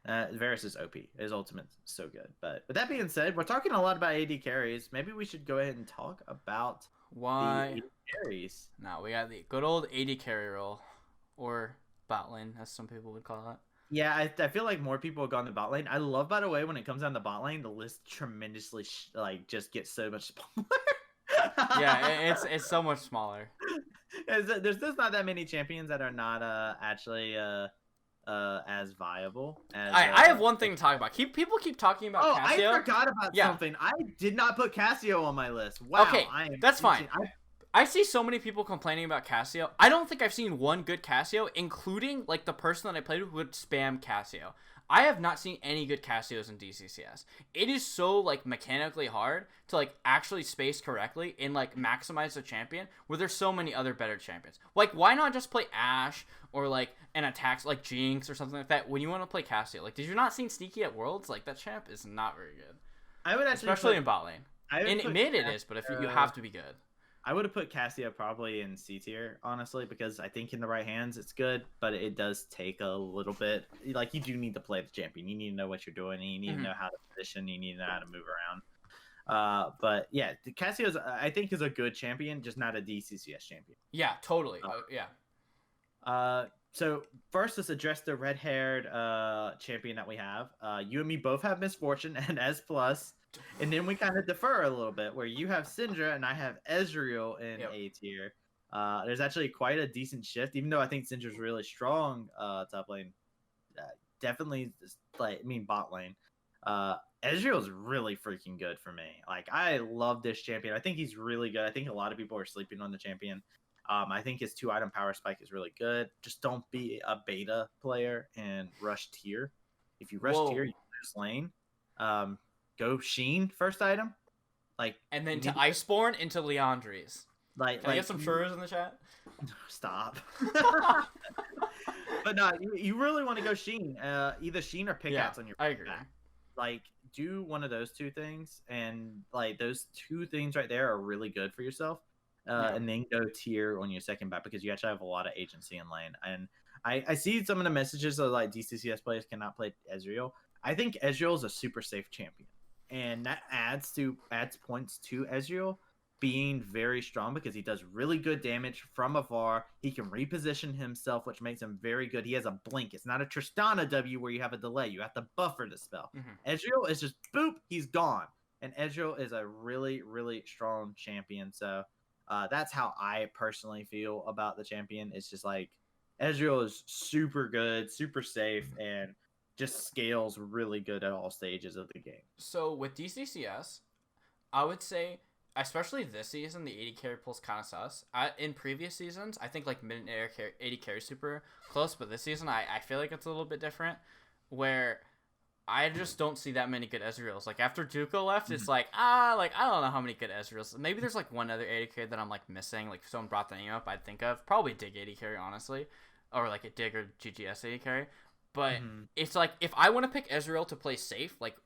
Varus is OP. His ultimate's so good. But with that being said, we're talking a lot about AD carries. Maybe we should go ahead and talk about the Why? AD carries. No, we got the good old 80 carry roll, or bot lane, as some people would call it. Yeah, I feel like more people have gone to bot lane. I love, by the way, when it comes down to bot lane, the list tremendously just gets so much smaller. Yeah, it's so much smaller. There's just not that many champions that are not actually as viable as. I have one thing to talk about. People keep talking about Cassio. I forgot about something. I did not put Cassio on my list. Wow. Okay, that's fine. I see so many people complaining about Cassio. I don't think I've seen one good Cassio, including like the person that I played with would spam Cassio. I have not seen any good Cassios in DCCS. It is so like mechanically hard to like actually space correctly and like maximize the champion where there's so many other better champions. Like why not just play Ashe or like an attacks like Jinx or something like that when you want to play Cassio? Like did you not see Sneaky at Worlds? Like that champ is not very good. I would actually especially in bot lane. In mid it is, but if you have to be good. I would have put Cassio probably in C tier, honestly, because I think in the right hands it's good, but it does take a little bit. Like, you do need to play the champion. You need to know what you're doing. And you need to know how to position. You need to know how to move around. But yeah, Cassio's, I think, is a good champion, just not a DCCS champion. Yeah, totally. Yeah. So first, let's address the red-haired champion that we have. You and me both have Misfortune and S+. And then we kind of defer a little bit, where you have Syndra and I have Ezreal in A tier. There's actually quite a decent shift, even though I think Syndra's really strong top lane. Definitely, bot lane. Ezreal's really freaking good for me. Like, I love this champion. I think he's really good. I think a lot of people are sleeping on the champion. I think his 2-item power spike is really good. Just don't be a beta player and rush tier. If you rush tier, you lose lane. Go Sheen first item, and then to Iceborne into Leandries. Can I get some churros in the chat? Stop. But no, you really want to go Sheen. Either Sheen or Pickaxe on your I agree. back. Like, do one of those two things, and like those two things right there are really good for yourself. And then go tier on your second back because you actually have a lot of agency in lane. And I see some of the messages of like DCCS players cannot play Ezreal. I think Ezreal is a super safe champion. And that adds points to Ezreal being very strong because he does really good damage from afar. He can reposition himself, which makes him very good. He has a blink. It's not a Tristana W where you have a delay. You have to buffer the spell. Ezreal is just boop, he's gone. And Ezreal is a really, really strong champion. So that's how I personally feel about the champion. It's just like Ezreal is super good, super safe, and just scales really good at all stages of the game. So with DCCS, I would say, especially this season, the 80 carry pull's kind of sus. In previous seasons, I think like mid and 80 carry super close, but this season I feel like it's a little bit different, where I just don't see that many good Ezreals. Like after Dooku left, it's like I don't know how many good Ezreals. Maybe there's like one other 80 carry that I'm like missing. Like if someone brought the name up, I'd think of probably Dig 80 carry, honestly, or like a Dig or GGS 80 carry. But it's like, if I want to pick Ezreal to play safe, like,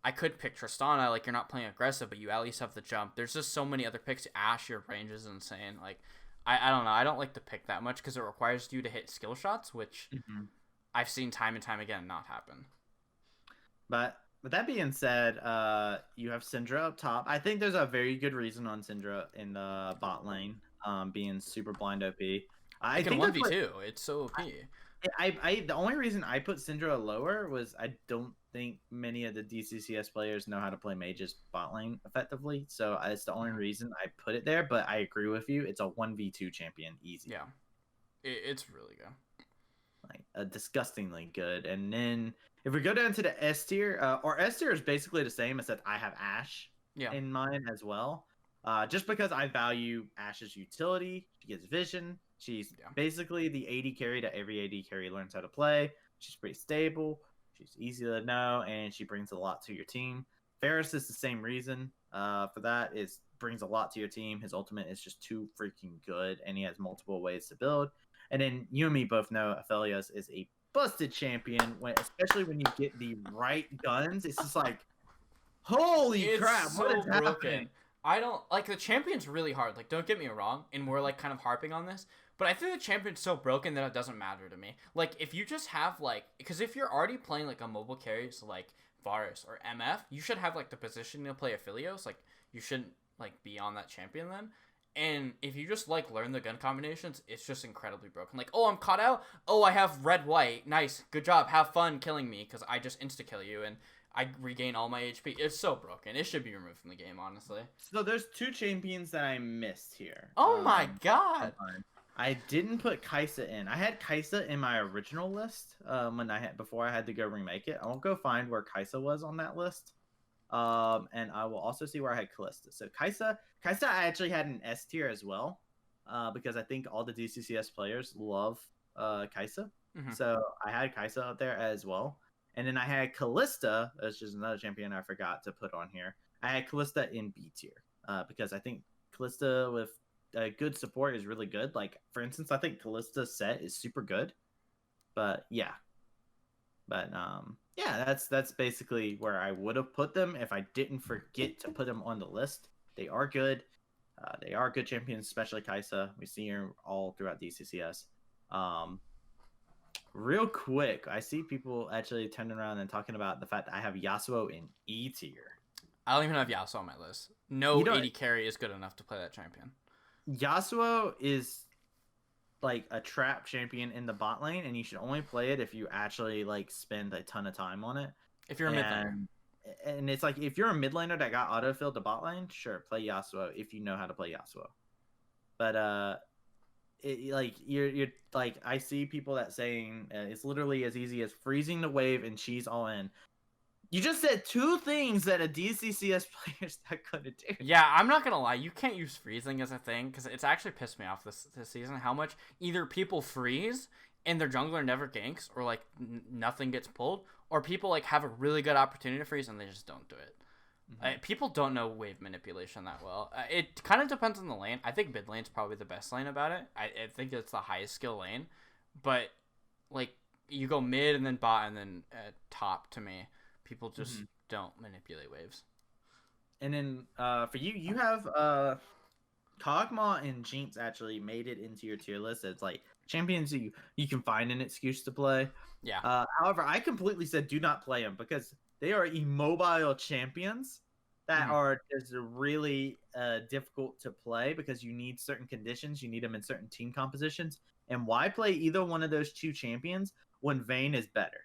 I could pick Tristana, like, you're not playing aggressive, but you at least have the jump. There's just so many other picks. Ashe, your range is insane. Like, I don't know. I don't like to pick that much because it requires you to hit skill shots, which I've seen time and time again not happen. But with that being said, you have Syndra up top. I think there's a very good reason on Syndra in the bot lane being super blind OP. I think 1v2. It's so OP. The only reason I put Syndra lower was I don't think many of the DCCS players know how to play mages bot lane effectively. So it's the only reason I put it there. But I agree with you. It's a 1v2 champion, easy. Yeah, it's really good. Like disgustingly good. And then if we go down to the S tier, or S tier is basically the same, except I have Ashe in mine as well. Just because I value Ashe's utility. She gets vision. She's basically the 80 carry that every 80 carry learns how to play. She's pretty stable. She's easy to know, and she brings a lot to your team. Varus is the same reason for that. It brings a lot to your team. His ultimate is just too freaking good, and he has multiple ways to build. And then you and me both know Aphelios is a busted champion, especially when you get the right guns. It's just like, holy crap, so what is broken. happening? I don't like the champion's really hard. Like, don't get me wrong, and we're like kind of harping on this, But I think the champion's so broken that it doesn't matter to me. Like, if you just have, like... Because if you're already playing, like, a mobile carry, so, like, Varus or MF, you should have, like, the position to play Aphelios. Like, you shouldn't, like, be on that champion then. And if you just, like, learn the gun combinations, it's just incredibly broken. Like, oh, I'm caught out. Oh, I have red-white. Nice. Good job. Have fun killing me, because I just insta-kill you, and I regain all my HP. It's so broken. It should be removed from the game, honestly. So there's 2 champions that I missed here. Oh, my God. I didn't put Kaisa in. I had Kaisa in my original list before I had to go remake it. I'll go find where Kaisa was on that list. And I will also see where I had Kalista. So Kaisa I actually had an S tier as well, because I think all the DCCS players love Kaisa. Mm-hmm. So I had Kaisa up there as well. And then I had Kalista, that's just another champion I forgot to put on here. I had Kalista in B tier, because I think Kalista with good support is really good. Like, for instance, I think Kalista's set is super good. But yeah. But yeah, that's basically where I would have put them if I didn't forget to put them on the list. They are good. They are good champions, especially Kaisa. We see her all throughout DCCS. Real quick, I see people actually turning around and talking about the fact that I have Yasuo in E tier. I don't even have Yasuo on my list. No 80 carry is good enough to play that champion. Yasuo is like a trap champion in the bot lane, and you should only play it if you actually like spend a ton of time on it. If you're a mid laner. And it's like, if you're a mid laner that got autofilled to bot lane, sure, play Yasuo if you know how to play Yasuo. But you're like, I see people that saying it's literally as easy as freezing the wave and she's all in. You just said 2 things that a DCCS player's not gonna do. Yeah, I'm not gonna lie. You can't use freezing as a thing, because it's actually pissed me off this season how much either people freeze and their jungler never ganks, or like nothing gets pulled, or people like have a really good opportunity to freeze and they just don't do it. Mm-hmm. People don't know wave manipulation that well. It kind of depends on the lane. I think mid lane's probably the best lane about it. I think it's the highest skill lane, but like you go mid and then bot and then top, to me. People just don't manipulate waves. And then for you have Kog'Maw and Jinx actually made it into your tier list. It's like champions you can find an excuse to play. Yeah. However, I completely said do not play them, because they are immobile champions that are just really difficult to play, because you need certain conditions. You need them in certain team compositions. And why play either one of those 2 champions when Vayne is better?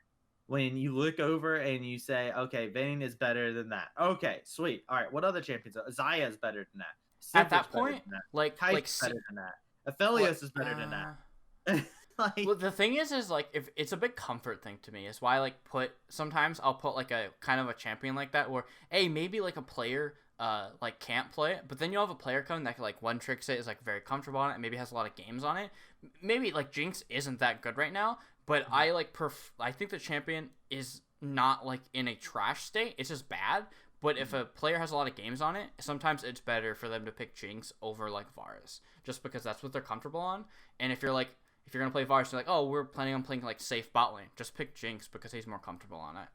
When you look over and you say, okay, Vayne is better than that. Okay, sweet. All right, what other champions? Zaya is better than that. At that point, like better than that. Aphelios is better than that. Like, well, the thing is like, if it's a big comfort thing to me, is why I like sometimes I'll put like a kind of a champion like that, where hey, maybe like a player like can't play it, but then you have a player coming that like one tricks it, is like very comfortable on it, and maybe has a lot of games on it. Maybe like Jinx isn't that good right now, but I like I think the champion is not like in a trash state. It's just bad. But if a player has a lot of games on it, sometimes it's better for them to pick Jinx over like Varus, just because that's what they're comfortable on. And if you're gonna play Varus, you're like, oh, we're planning on playing like safe bot lane, just pick Jinx because he's more comfortable on it.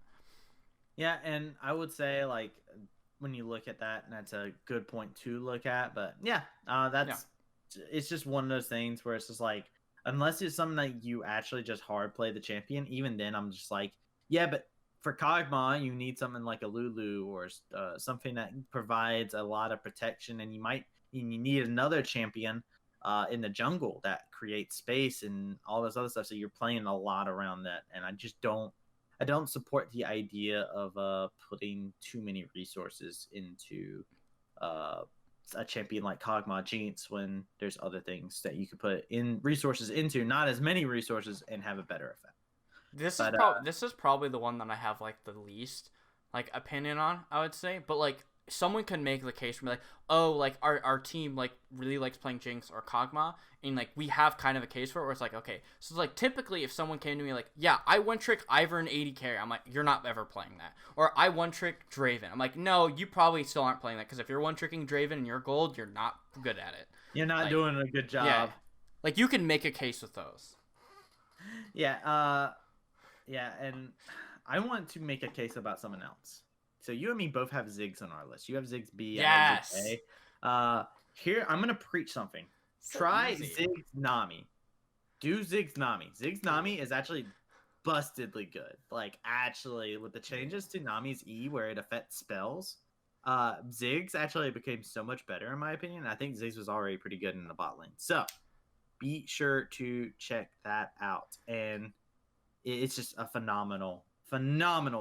Yeah, and I would say like, when you look at that, that's a good point to look at. But yeah, it's just one of those things where it's just like, unless it's something that you actually just hard play the champion, even then I'm just like, yeah, but for Kog'Maw, you need something like a Lulu or something that provides a lot of protection, and you need another champion in the jungle that creates space and all this other stuff. So you're playing a lot around that, and I don't support the idea of putting too many resources into a champion like Kog'Maw, Jinx, when there's other things that you could put in resources into, not as many resources, and have a better effect. This is probably the one that I have like the least like opinion on, I would say. But like, someone can make the case for me like, oh, like our team like really likes playing Jinx or Kog'Maw, and like we have kind of a case for it where it's like, okay, so it's like typically if someone came to me like, yeah, I one trick Ivern 80 carry, I'm like, you're not ever playing that. Or I one trick Draven, I'm like, no, you probably still aren't playing that, because if you're one tricking Draven and you're gold, you're not good at it. You're not like, doing a good job. Yeah, like you can make a case with those. Yeah, yeah, and I want to make a case about someone else. So you and me both have Ziggs on our list. You have Ziggs B. Yes. Here, I'm going to preach something. So Try easy. Ziggs Nami. Do Ziggs Nami. Ziggs Nami is actually bustedly good. Like, actually, with the changes to Nami's E where it affects spells, Ziggs actually became so much better in my opinion. I think Ziggs was already pretty good in the bot lane. So be sure to check that out. And it's just a phenomenal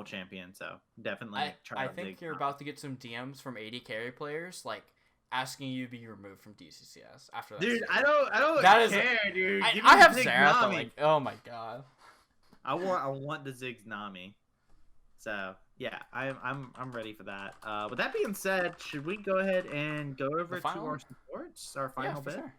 champion. So definitely try I out think Ziggs you're Nami. about to get some DMs from AD carry players like asking you to be removed from DCCS after that. Dude, season. I don't That is- care, dude. Give me I have Ziggs Xerath, but Nami. like, oh my god. I want the Ziggs Nami. So yeah, I'm ready for that. With that being said, should we go ahead and go over to final? our supports, our Yeah, final for bit? sure.